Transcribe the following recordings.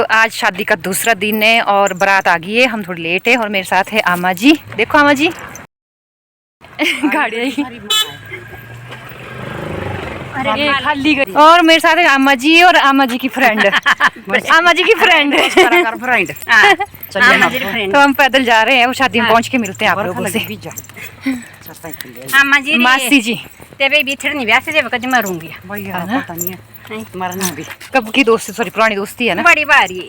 आज शादी का दूसरा दिन है और बारात आ गई है। हम थोड़ी लेट है और मेरे साथ है आमा जी। देखो आमा जी गाड़ी आई खाली गई। और मेरे साथ है आमा जी और आमा जी की फ्रेंड आमा जी की फ्रेंड तो हम पैदल जा रहे हैं। वो शादी में पहुंच के मिलते हैं आप लोगों से। मासी जी मरूंगी कब की दोस्ती, सॉरी पुरानी दोस्ती है ना, बड़ी बारी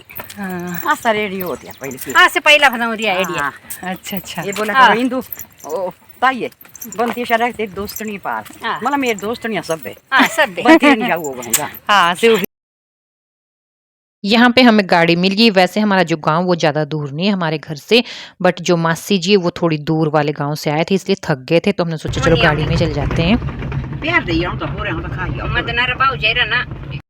रेडियो होती है पहले से। से पहला आइडिया। अच्छा अच्छा, ये बोला करो हिंदू ओ ताई है बनती शहर एक दोस्त नहीं पार मतलब मेरे दोस्त नहीं सब है सब बनती नहीं होगा। हाँ से यहाँ पे हमें गाड़ी मिल गई। वैसे हमारा जो गांव वो ज़्यादा दूर नहीं है हमारे घर से, बट जो मासी जी है वो थोड़ी दूर वाले गांव से आए थे, इसलिए थक गए थे तो हमने सोचा चलो गाड़ी में चल जाते हैं।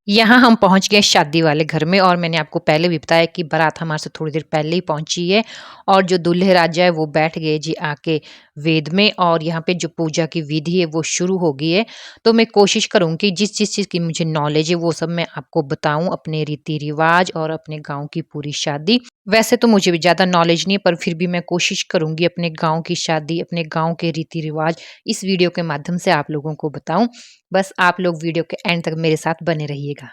यहाँ हम पहुँच गए शादी वाले घर में और मैंने आपको पहले भी बताया कि बारात हमारे से थोड़ी देर पहले ही पहुँची है और जो दूल्हे राजा है वो बैठ गए जी आके वेद में और यहाँ पे जो पूजा की विधि है वो शुरू हो गई है। तो मैं कोशिश करूँगी जिस चीज़ की मुझे नॉलेज है वो सब मैं आपको बताऊँ, अपने रीति रिवाज और अपने गाँव की पूरी शादी। वैसे तो मुझे भी ज़्यादा नॉलेज नहीं है पर फिर भी मैं कोशिश करूँगी अपने गाँव की शादी, अपने गाँव के रीति रिवाज इस वीडियो के माध्यम से आप लोगों को बताऊँ। बस आप लोग वीडियो के एंड तक मेरे साथ बने रहिएगा।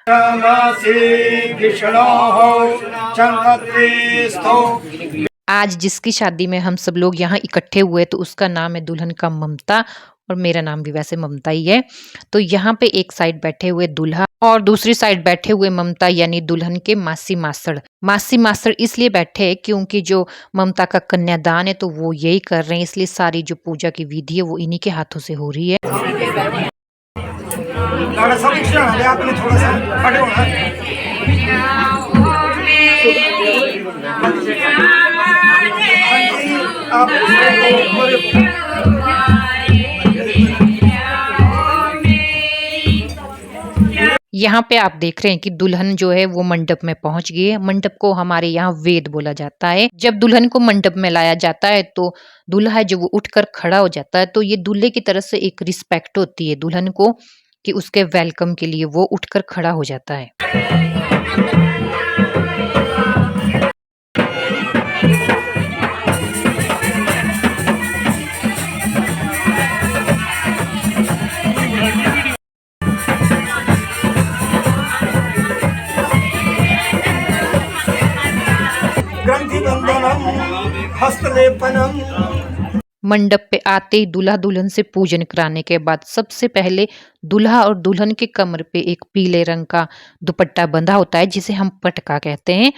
आज जिसकी शादी में हम सब लोग यहाँ इकट्ठे हुए तो उसका नाम है दुल्हन का ममता और मेरा नाम भी वैसे ममता ही है। तो यहाँ पे एक साइड बैठे हुए दूल्हा और दूसरी साइड बैठे हुए ममता यानी दुल्हन के मासी मासड़। मासी मासड़ इसलिए बैठे क्योंकि जो ममता का कन्यादान है तो वो यही कर रहे हैं, इसलिए सारी जो पूजा की विधि है वो इन्हीं के हाथों से हो रही है। यहाँ पे आप देख रहे हैं कि दुल्हन जो है वो मंडप में पहुंच गई है। मंडप को हमारे यहाँ वेद बोला जाता है। जब दुल्हन को मंडप में लाया जाता है तो दूल्हा जो वो उठकर खड़ा हो जाता है तो ये दूल्हे की तरफ से एक रिस्पेक्ट होती है दुल्हन को कि उसके वेलकम के लिए वो उठकर खड़ा हो जाता है। मंडप पे आते ही दूल्हा दुल्हन से पूजन कराने के बाद सबसे पहले दूल्हा और दुल्हन के कमर पे एक पीले रंग का दुपट्टा बंधा होता है जिसे हम पटका कहते हैं।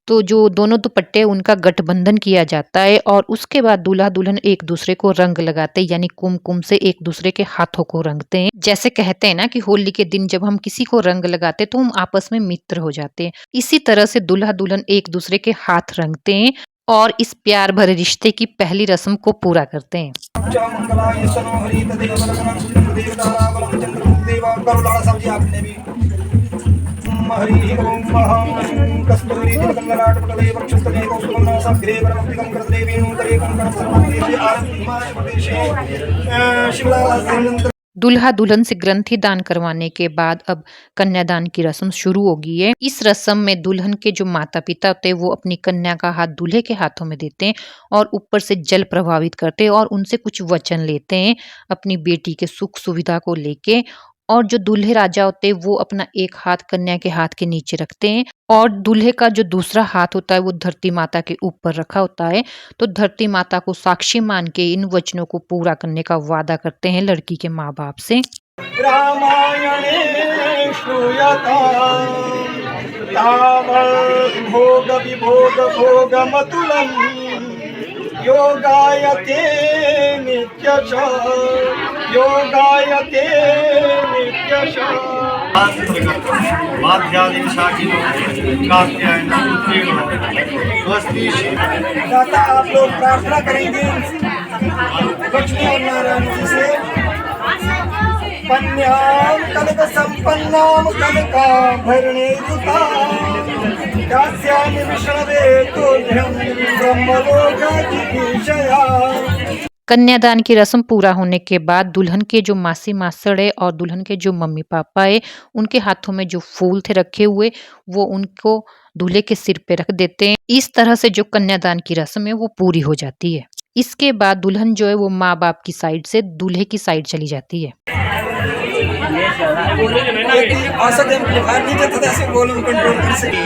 तो जो दोनों दुपट्टे उनका गठबंधन किया जाता है और उसके बाद दूल्हा दुल्हन एक दूसरे को रंग लगाते हैं यानी कुमकुम से एक दूसरे के हाथों को रंगते हैं। जैसे कहते हैं ना कि होली के दिन जब हम किसी को रंग लगाते हैं तो हम आपस में मित्र हो जाते हैं, इसी तरह से दूल्हा दुल्हन एक दूसरे के हाथ रंगते हैं और इस प्यार भरे रिश्ते की पहली रस्म को पूरा करते हैं। दूल्हा दुल्हन से ग्रंथि दान करवाने के बाद अब कन्यादान की रस्म शुरू हो गई है। इस रस्म में दुल्हन के जो माता पिता होते हैं वो अपनी कन्या का हाथ दूल्हे के हाथों में देते हैं और ऊपर से जल प्रभावित करते हैं और उनसे कुछ वचन लेते हैं अपनी बेटी के सुख सुविधा को लेके। और जो दूल्हे राजा होते हैं वो अपना एक हाथ कन्या के हाथ के नीचे रखते हैं और दूल्हे का जो दूसरा हाथ होता है वो धरती माता के ऊपर रखा होता है। तो धरती माता को साक्षी मान के इन वचनों को पूरा करने का वादा करते हैं लड़की के माँ बाप से। योगायते नित्यश योगायते नित्यश दाता आप लोग प्रार्थना करेंगे लक्ष्मी और नारायण जी से। कन्याम कनक संपन्नाम कनकाभरणे दास्यामि विष्णवे तुभ्यं ब्रह्मलोकाधिपतिशया। कन्यादान की रस्म पूरा होने के बाद दुल्हन के जो मासी मासड़ है और दुल्हन के जो मम्मी पापा है उनके हाथों में जो फूल थे रखे हुए वो उनको दूल्हे के सिर पे रख देते हैं। इस तरह से जो कन्यादान की रस्म है वो पूरी हो जाती है। इसके बाद दुल्हन जो है वो माँ बाप की साइड से दूल्हे की साइड चली जाती है। आशा के बुखार नहीं देता था, ऐसे वॉल्यूम कंट्रोल कर सके।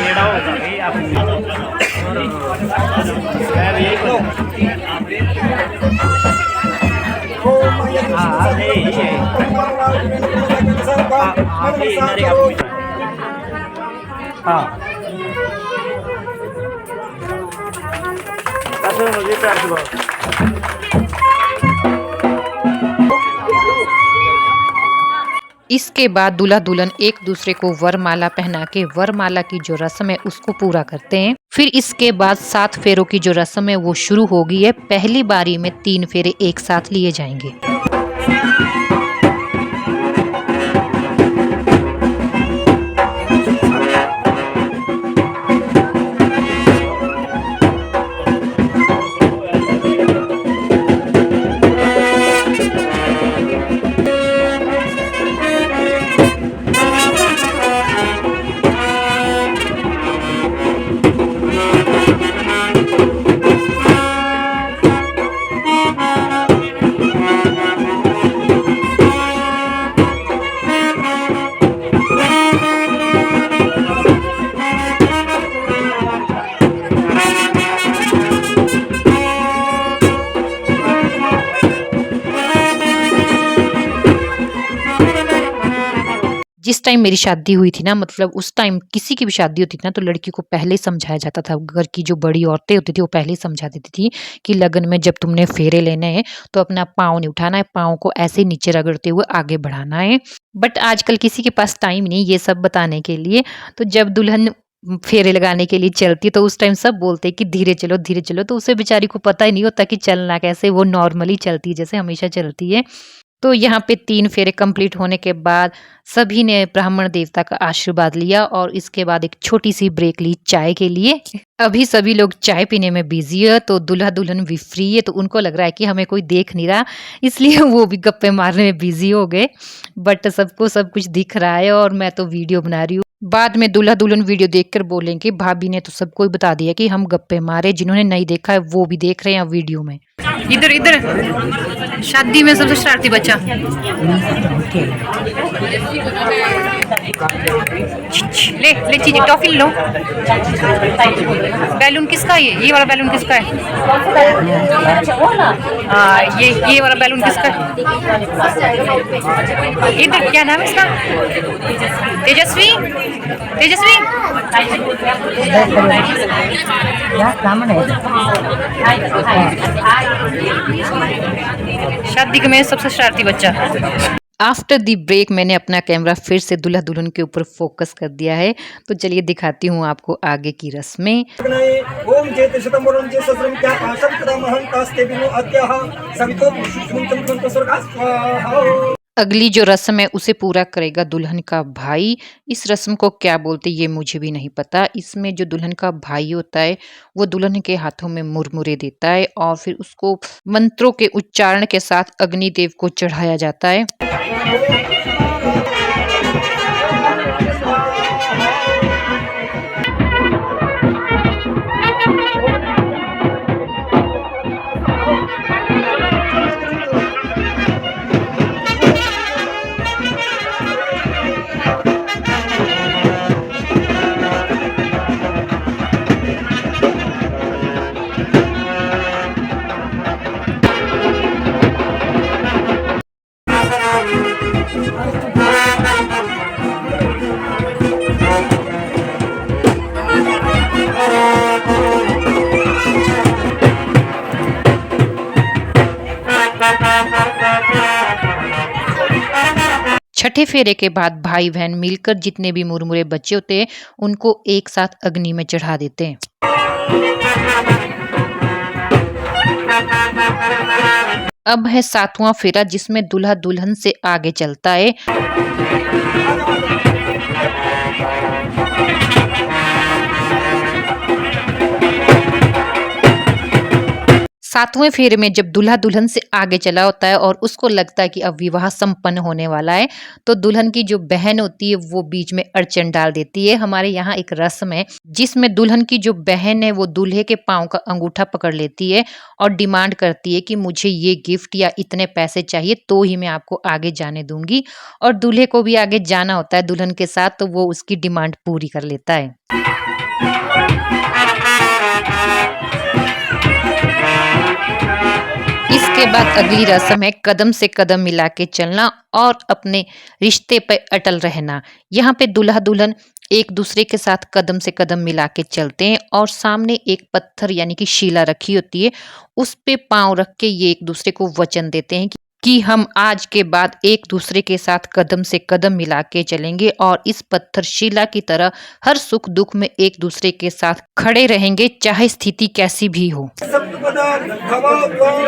इसके बाद दूल्हा दुल्हन एक दूसरे को वरमाला पहना के वरमाला की जो रस्म है उसको पूरा करते हैं। फिर इसके बाद 7 फेरों की जो रस्म है वो शुरू हो गई है। पहली बारी में 3 फेरे एक साथ लिए जाएंगे। जिस टाइम मेरी शादी हुई थी ना, मतलब उस टाइम किसी की भी शादी होती थी ना तो लड़की को पहले ही समझाया जाता था। घर की जो बड़ी औरतें होती थी वो पहले ही समझा देती थी कि लगन में जब तुमने फेरे लेने हैं तो अपना पाँव नहीं उठाना है, पाँव को ऐसे नीचे रगड़ते हुए आगे बढ़ाना है। बट आजकल किसी के पास टाइम नहीं ये सब बताने के लिए। तो जब दुल्हन फेरे लगाने के लिए चलती है तो उस टाइम सब बोलते हैं कि धीरे चलो धीरे चलो, तो उसे बेचारी को पता ही नहीं होता कि चलना कैसे, वो नॉर्मली चलती है जैसे हमेशा चलती है। तो यहाँ पे 3 फेरे कंप्लीट होने के बाद सभी ने ब्राह्मण देवता का आशीर्वाद लिया और इसके बाद एक छोटी सी ब्रेक ली चाय के लिए। अभी सभी लोग चाय पीने में बिजी है तो दूल्हा दुल्हन भी फ्री है, तो उनको लग रहा है कि हमें कोई देख नहीं रहा, इसलिए वो भी गप्पे मारने में बिजी हो गए। बट सबको सब कुछ दिख रहा है और मैं तो वीडियो बना रही हूँ। बाद में दूल्हा दुल्हन वीडियो देखकर बोलेंगे भाभी ने तो सबको ही बता दिया कि हम गप्पे मारे, जिन्होंने नहीं देखा है वो भी देख रहे हैं वीडियो में। इधर इधर शादी में सबसे शरारती बच्चा। ले ले चीज टॉफी लो। बैलून किसका है? ये वाला बैलून किसका है? ये वाला बैलून किसका है? इधर क्या नाम है इसका? तेजस्वी तेजस्वी। शादी में सबसे शरारती बच्चा। आफ्टर दी ब्रेक मैंने अपना कैमरा फिर से दूल्हा दुल्हन के ऊपर फोकस कर दिया है, तो चलिए दिखाती हूँ आपको आगे की रस्में। ओम चेत शतमरं चे सहस्रं क्या पाशं कृतमहं तास्ते बिनु अद्यः सवितो पुष्पं तंत्र स्वर्गा स्वाहा। अगली जो रस्म है उसे पूरा करेगा दुल्हन का भाई। इस रस्म को क्या बोलते ये मुझे भी नहीं पता। इसमें जो दुल्हन का भाई होता है वो दुल्हन के हाथों में मुरमुरे देता है और फिर उसको मंत्रों के उच्चारण के साथ अग्निदेव को चढ़ाया जाता है। छठे फेरे के बाद भाई बहन मिलकर जितने भी मुरमुरे बच्चे होते हैं उनको एक साथ अग्नि में चढ़ा देते हैं। अब है 7वां फेरा जिसमें दूल्हा दुल्हन से आगे चलता है। सातवें फेरे में जब दूल्हा दुल्हन से आगे चला होता है और उसको लगता है कि अब विवाह संपन्न होने वाला है, तो दुल्हन की जो बहन होती है वो बीच में अड़चन डाल देती है। हमारे यहाँ एक रस्म है जिसमें दुल्हन की जो बहन है वो दूल्हे के पाँव का अंगूठा पकड़ लेती है और डिमांड करती है कि मुझे ये गिफ्ट या इतने पैसे चाहिए तो ही मैं आपको आगे जाने दूंगी। और दूल्हे को भी आगे जाना होता है दुल्हन के साथ, तो वो उसकी डिमांड पूरी कर लेता है। इसके बाद अगली रस्म है कदम से कदम मिला के चलना और अपने रिश्ते पे अटल रहना। यहाँ पे दूल्हा दुल्हन एक दूसरे के साथ कदम से कदम मिला के चलते हैं और सामने एक पत्थर यानी कि शिला रखी होती है, उस पे पांव रख के ये एक दूसरे को वचन देते हैं कि हम आज के बाद एक दूसरे के साथ कदम से कदम मिला के चलेंगे और इस पत्थर शिला की तरह हर सुख दुख में एक दूसरे के साथ खड़े रहेंगे, चाहे स्थिति कैसी भी हो। सप्तपदा भव त्वां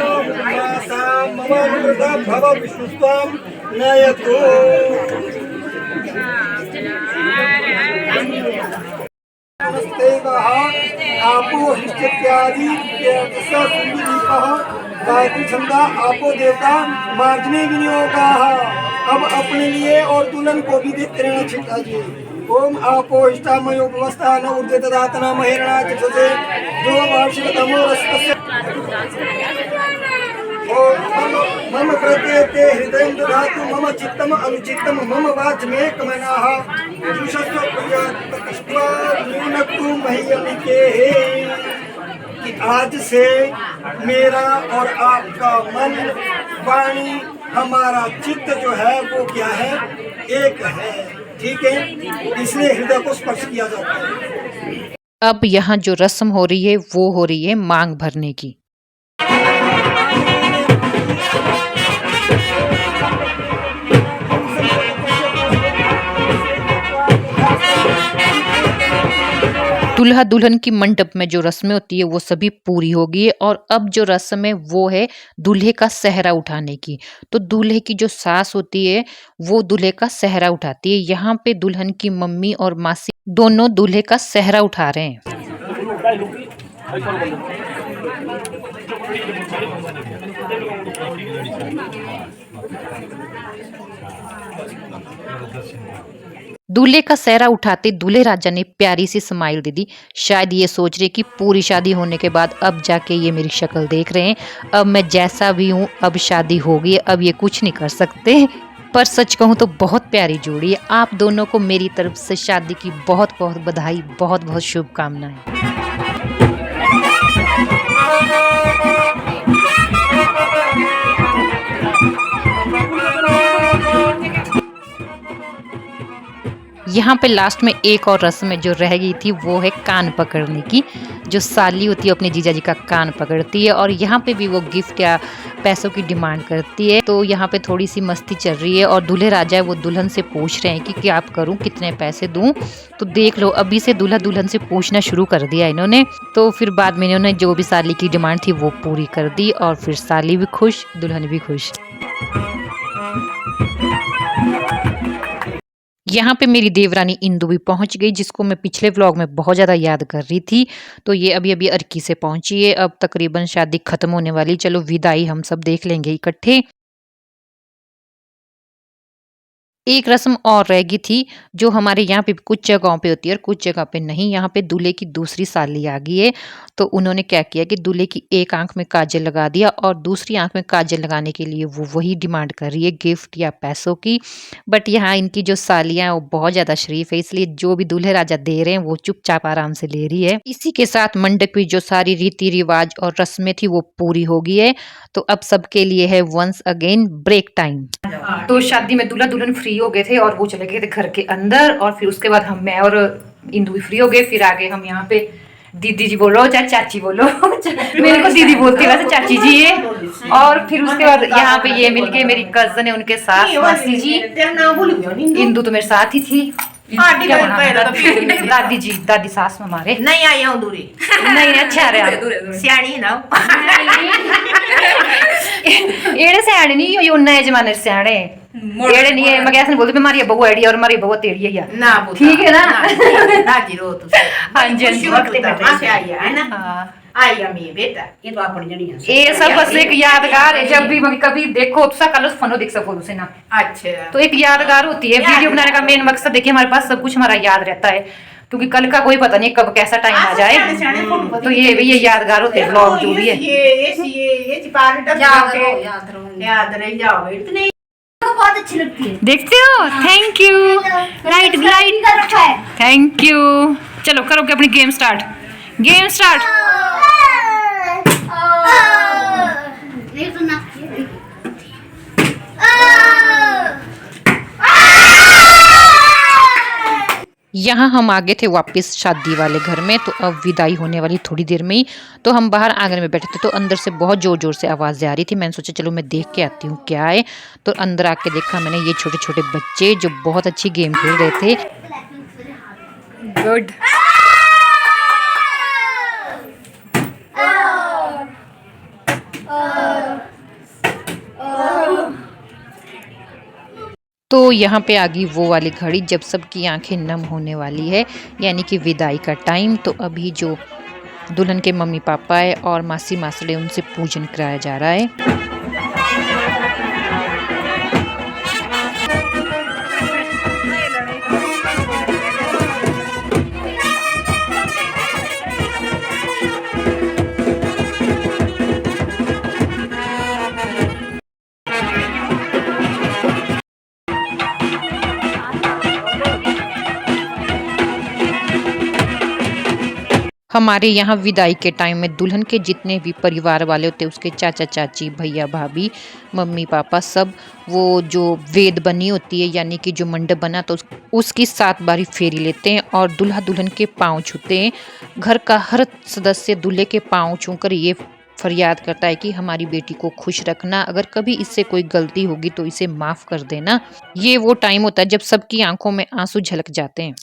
मासां मम अनुकृता भव विष्णुस्त्वां नयतु। नमस्तेवः आपो हिष्टित्यादि गायत्री छंदा आपो देवता मार्जने विनियोगाः। अब अपने लिए और दुल्हन को भी देते रहना छिटा जी। ओम आपो इष्टामयो व्यवस्था न ऊर्जे ददातना महेरणा चक्षुषे जो वार्षिक तमो रसस्य मम प्रत्येते हृदय ददातु मम चित्तम अनुचित्तम मम वाच मे कमनाः जुषस्व प्रियत्वा न्यूनतु मह्यमिके। कि आज से मेरा और आपका मन वाणी हमारा चित्त जो है वो क्या है, एक है, ठीक है, इसलिए हृदय को स्पर्श किया जाता है। अब यहाँ जो रस्म हो रही है वो हो रही है मांग भरने की। दूल्हा दुल्हन की मंडप में जो रस्में होती है वो सभी पूरी हो गई है और अब जो रस्म है वो है दूल्हे का सेहरा उठाने की। तो दूल्हे की जो सास होती है वो दूल्हे का सेहरा उठाती है। यहाँ पे दुल्हन की मम्मी और मासी दोनों दूल्हे का सेहरा उठा रहे हैं। दूल्हे का सेहरा उठाते दूल्हे राजा ने प्यारी सी स्माइल दे दी। शायद ये सोच रहे कि पूरी शादी होने के बाद अब जाके ये मेरी शक्ल देख रहे हैं, अब मैं जैसा भी हूँ अब शादी हो गई है, अब ये कुछ नहीं कर सकते। पर सच कहूँ तो बहुत प्यारी जोड़ी है। आप दोनों को मेरी तरफ से शादी की बहुत बहुत बधाई, बहुत बहुत शुभकामनाएं। यहाँ पे लास्ट में एक और रस्म जो रह गई थी वो है कान पकड़ने की। जो साली होती है अपने जीजा जी का कान पकड़ती है और यहाँ पे भी वो गिफ्ट या पैसों की डिमांड करती है। तो यहाँ पे थोड़ी सी मस्ती चल रही है और दूल्हे राजा है वो दुल्हन से पूछ रहे हैं कि क्या आप करूँ, कितने पैसे दूँ। तो देख लो अभी से दूल्हा दुल्हन से पूछना शुरू कर दिया इन्होंने। तो फिर बाद में इन्होंने जो भी साली की डिमांड थी वो पूरी कर दी और फिर साली भी खुश, दुल्हन भी खुश। यहाँ पे मेरी देवरानी इंदु भी पहुंच गई, जिसको मैं पिछले व्लॉग में बहुत ज़्यादा याद कर रही थी। तो ये अभी अभी अर्की से पहुंची है। अब तकरीबन शादी खत्म होने वाली, चलो विदाई हम सब देख लेंगे इकट्ठे। एक रस्म और रह गई थी जो हमारे यहाँ पे कुछ जगहों पे होती है और कुछ जगह पे नहीं। यहाँ पे दूल्हे की दूसरी साली आ गई है। तो उन्होंने क्या किया कि दूल्हे की एक आंख में काजल लगा दिया और दूसरी आंख में काजल लगाने के लिए वो वही डिमांड कर रही है गिफ्ट या पैसों की। बट यहाँ इनकी जो सालियाँ हैं वो बहुत ज़्यादा शरीफ है, इसलिए जो भी दूल्हे राजा दे रहे हैं वो चुपचाप आराम से ले रही है। इसी के साथ मंडप की जो सारी रीति रिवाज और रस्में थी वो पूरी हो गई है। तो अब सबके लिए है वंस अगेन ब्रेक टाइम। तो शादी में दूल्हा दुल्हन फ्री हो गए थे और वो चले गए थे घर के अंदर और फिर उसके बाद मैं और इंदु भी फ्री हो गए। फिर आगे हम यहाँ पे दीदी जी बोलो चाहे चाची बोलो मेरे को दीदी बोलती है, वैसे चाची जी है। और फिर उसके बाद यहाँ पे ये मिलके मेरी कजन है, उनके साथ मासी जी, इंदु तो मेरे साथ ही थी। दादी जी, दादी सास में हमारे नहीं आई हूँ दूरी नहीं अच्छा रहा सियाणी ना एड़े सियाणे नहीं यो नए जमाने सियाणे एड़े नहीं है। मैं कैसे बोलती हमारी बहू एड़ी और हमारी बहू तेड़ी है ना, ठीक है ना। दादी रो तू हाँ जी वक्त पे आई है ना। आई अम्मी बेटा ये तो अपनी जनी है ये सब बस एक यादगार है, जब भी कभी देखो तो कल फनो देख सको उसे ना। अच्छा तो एक यादगार होती है। वीडियो बनाने का मेन मकसद देखिए हमारे पास सब कुछ हमारा याद रहता है, क्योंकि कल का कोई पता नहीं कब कैसा टाइम आ जाए। तो ये यादगार होते हैं ब्लॉग जो भी है। याद रह जाओ इतने बहुत अच्छी लगती है। देखते हो, थैंक यू। लाइट लाइट रखा है। Thank you. चलो करो अपनी गेम स्टार्ट। Game start. नहीं सुनना। यहाँ हम आगे थे वापस शादी वाले घर में, तो अब विदाई होने वाली थोड़ी देर में ही। तो हम बाहर आंगन में बैठे थे, तो अंदर से बहुत जोर जोर से आवाज़ें आ रही थी। मैंने सोचा चलो मैं देख के आती हूँ क्या है। तो अंदर आके देखा मैंने ये छोटे छोटे बच्चे जो बहुत अच्छी गेम खेल रहे थे। गुड। तो यहाँ पे आ गई वो वाली घड़ी जब सबकी आंखें नम होने वाली है, यानी कि विदाई का टाइम। तो अभी जो दुल्हन के मम्मी पापा है और मासी मासड़े उनसे पूजन कराया जा रहा है। हमारे यहाँ विदाई के टाइम में दुल्हन के जितने भी परिवार वाले होते हैं, उसके चाचा चाची भैया भाभी मम्मी पापा सब, वो जो वेद बनी होती है यानी कि जो मंडप बना तो उसकी 7 बारी फेरी लेते हैं और दूल्हा दुल्हन के पाँव छूते हैं। घर का हर सदस्य दूल्हे के पाँव छूकर ये फरियाद करता है कि हमारी बेटी को खुश रखना, अगर कभी इससे कोई गलती होगी तो इसे माफ़ कर देना। ये वो टाइम होता है जब सबकी आंखों में आंसू झलक जाते हैं।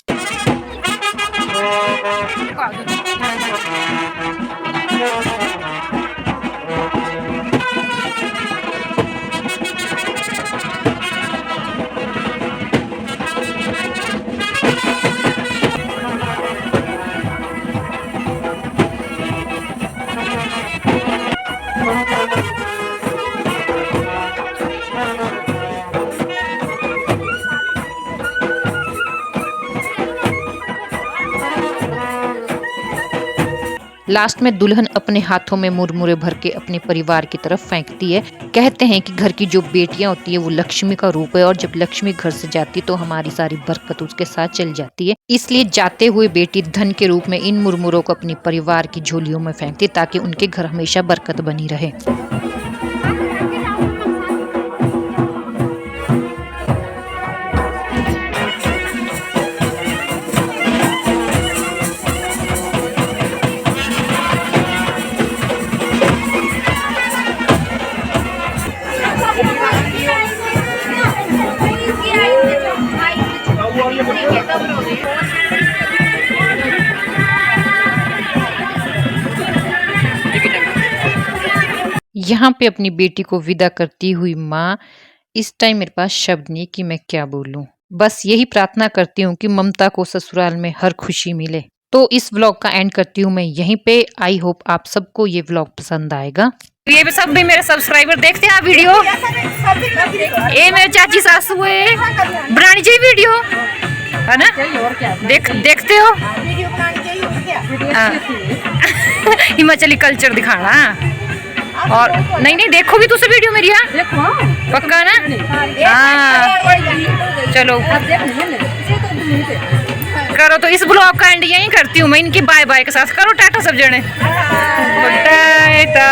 लास्ट में दुल्हन अपने हाथों में मुरमुरे भर के अपने परिवार की तरफ फेंकती है। कहते हैं कि घर की जो बेटियां होती है वो लक्ष्मी का रूप है, और जब लक्ष्मी घर से जाती है तो हमारी सारी बरकत उसके साथ चल जाती है। इसलिए जाते हुए बेटी धन के रूप में इन मुरमुरों को अपने परिवार की झोलियों में फेंकती है, ताकि उनके घर हमेशा बरकत बनी रहे। यहाँ पे अपनी बेटी को विदा करती हुई माँ, इस टाइम मेरे पास शब्द नहीं कि मैं क्या बोलूँ। बस यही प्रार्थना करती हूँ कि ममता को ससुराल में हर खुशी मिले। तो इस व्लॉग का एंड करती हूँ मैं यहीं पे। आई होप आप सबको ये व्लॉग पसंद आएगा। ये भी सब भी मेरे सब्सक्राइबर देखते हैं वीडियो। ये मेरे चाची सासू है, बनानी चाहिए वीडियो है ना, देखते हो हिमाचली कल्चर दिखाना। और नहीं देखो भी तुझसे वीडियो मेरी, पक्का ना? हाँ चलो करो। तो इस ब्लॉग का एंड यहीं करती हूँ मैं, इनकी बाय बाय के साथ। करो टाटा सब जने, टाटा।